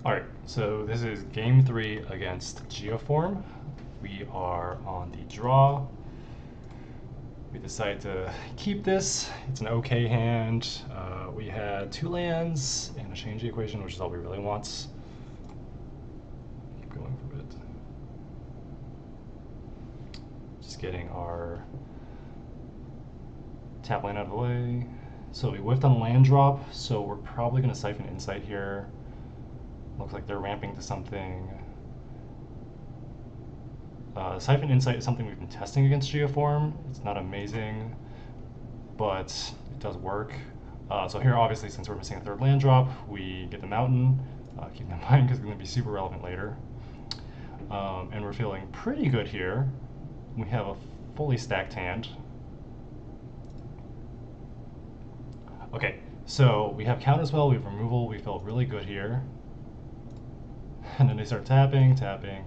Alright, so this is game 3 against Geoform. We are on the draw. We decided to keep this. It's an okay hand. We had 2 lands and a change the equation, which is all we really want. Keep going for a bit. Just getting our tap land out of the way. So we whiffed on land drop, so we're probably going to siphon insight here. Looks like they're ramping to something. Siphon Insight is something we've been testing against Geoform. It's not amazing, but it does work. So here, obviously, since we're missing a third land drop, we get the mountain. Keep that in mind because it's going to be super relevant later. And we're feeling pretty good here. We have a fully stacked hand. Okay, so we have counterspell, we have removal, we feel really good here. And then they start tapping, tapping,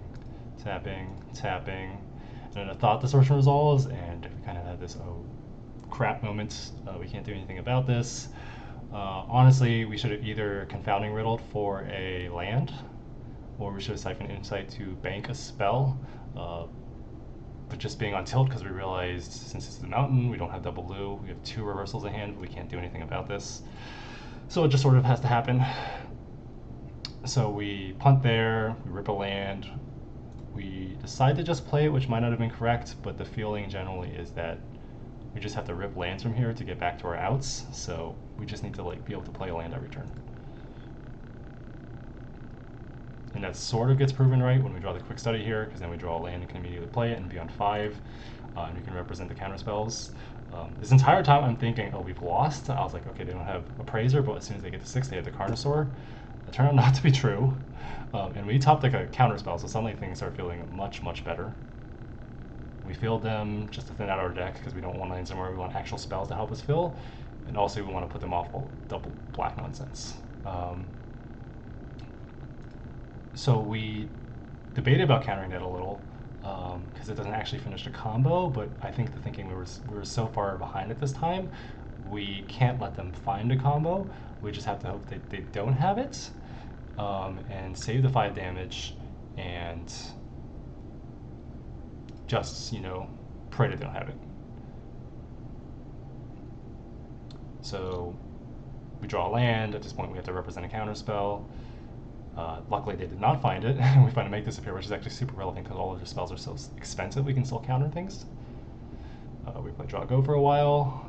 tapping, tapping, and then a Thought Distortion resolves, and we kind of had this oh crap moment. We can't do anything about this. Honestly, we should have either Confounding Riddled for a land, or we should have Siphoned Insight to bank a spell. But just being on tilt because we realized since it's the mountain, we don't have double blue. We have 2 reversals in hand, but we can't do anything about this. So it just sort of has to happen. So we punt there, we rip a land, we decide to just play it, which might not have been correct, but the feeling generally is that we just have to rip lands from here to get back to our outs, so we just need to be able to play a land every turn. And that sort of gets proven right when we draw the quick study here, because then we draw a land and can immediately play it and be on 5, and we can represent the counter spells. This entire time I'm thinking, oh, we've lost. I was like, okay, they don't have Appraiser, but as soon as they get to 6, they have the Carnosaur. It turned out not to be true, and we topped like a counterspell, so suddenly things start feeling much, much better. We filled them just to thin out our deck because we don't want lands anymore. We want actual spells to help us fill, and also we want to put them off double black nonsense. So we debated about countering that a little because it doesn't actually finish the combo, but I think the thinking we were so far behind at this time, we can't let them find a combo. We just have to hope they don't have it, and save the 5 damage, and just, pray that they don't have it. So we draw a land. At this point, we have to represent a counterspell. Luckily, they did not find it, and we find to make disappear, which is actually super relevant because all of their spells are so expensive we can still counter things. We play draw go for a while.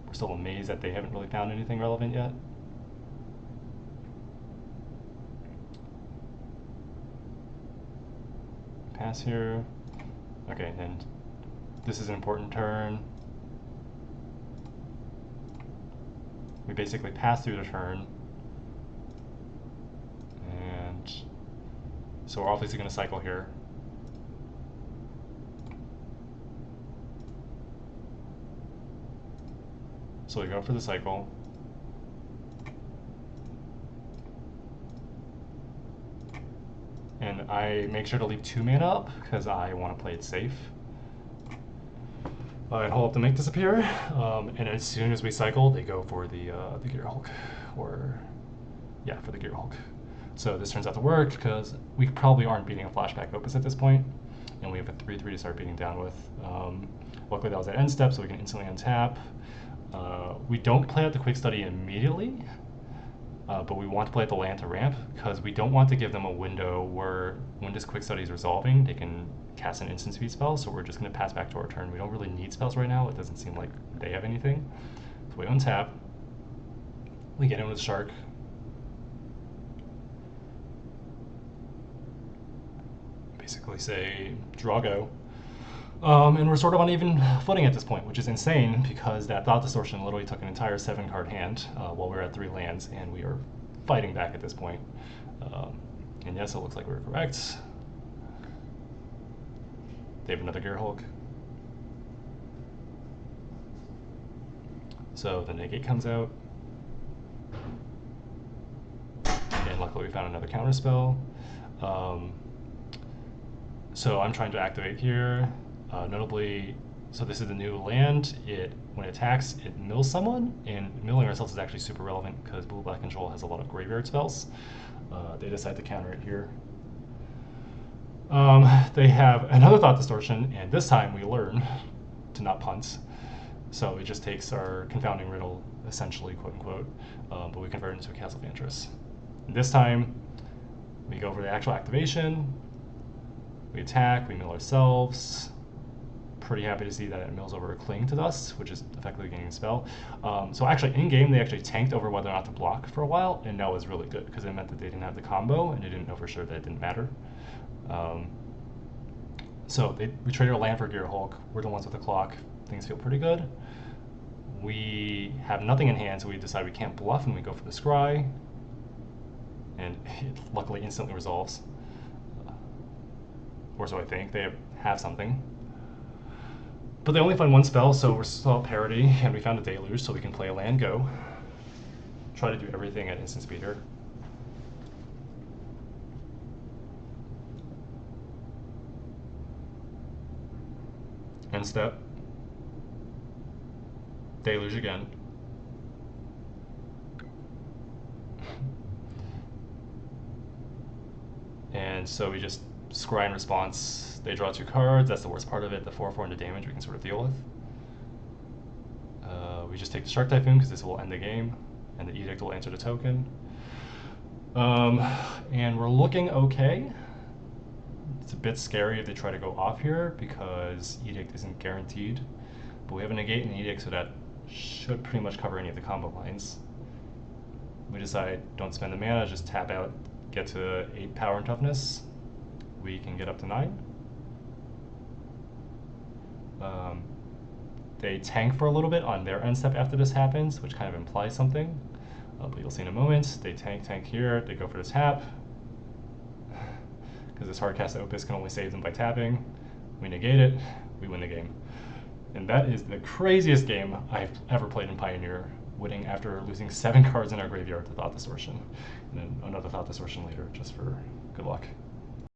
We're still amazed that they haven't really found anything relevant yet. Pass here. Okay, then this is an important turn. We basically pass through the turn. And so we're obviously going to cycle here. So we go for the cycle. And I make sure to leave 2 mana up because I want to play it safe. And hold up to make disappear. And as soon as we cycle, they go for the Gear Hulk, or yeah, for the Gear Hulk. So this turns out to work because we probably aren't beating a flashback Opus at this point, and we have a 3/3 to start beating down with. Luckily, that was at end step, so we can instantly untap. We don't play out the quick study immediately, but we want to play at the land to ramp because we don't want to give them a window where when this quick study is resolving, they can cast an instant speed spell, so we're just going to pass back to our turn. We don't really need spells right now. It doesn't seem like they have anything. So we untap. We get in with Shark. Basically say, draw go. And we're sort of on even footing at this point, which is insane because that Thought Distortion literally took an entire 7-card hand while we were at 3 lands, and we are fighting back at this point. And yes, it looks like we were correct. They have another Gear Hulk. So the negate comes out. And luckily we found another counterspell. So I'm trying to activate here. Notably, so this is the new land. It when it attacks, it mills someone, and milling ourselves is actually super relevant because blue-black control has a lot of graveyard spells. They decide to counter it here. They have another Thought Distortion, and this time we learn to not punt. So it just takes our confounding riddle, essentially, quote unquote, but we convert it into a Castle of Vantress. This time, we go for the actual activation, we attack, we mill ourselves. Pretty happy to see that it mills over a Cling to Dust, which is effectively gaining a spell. So actually, in-game, they actually tanked over whether or not to block for a while, and that was really good, because it meant that they didn't have the combo, and they didn't know for sure that it didn't matter. So we traded our land for Gear Hulk. We're the ones with the clock. Things feel pretty good. We have nothing in hand, so we decide we can't bluff, and we go for the Scry. And it luckily instantly resolves. Or so I think. They have something. But they only find one spell, so we're still at parity, and we found a Deluge, so we can play a land go. Try to do everything at instant speed here. End step. Deluge again. And so we just scry in response. They draw 2 cards. That's the worst part of it. The 4/4 into damage we can sort of deal with. We just take the Shark Typhoon because this will end the game, and the Edict will answer the token. And we're looking okay. It's a bit scary if they try to go off here because Edict isn't guaranteed. But we have a negate and an Edict, so that should pretty much cover any of the combo lines. We decide don't spend the mana, just tap out, get to 8 power and toughness. We can get up to 9. They tank for a little bit on their end step after this happens, which kind of implies something. But you'll see in a moment. They tank here, they go for the tap. Because this hardcast Opus can only save them by tapping. We negate it, we win the game. And that is the craziest game I've ever played in Pioneer, winning after losing 7 cards in our graveyard to Thought Distortion. And then another Thought Distortion later, just for good luck.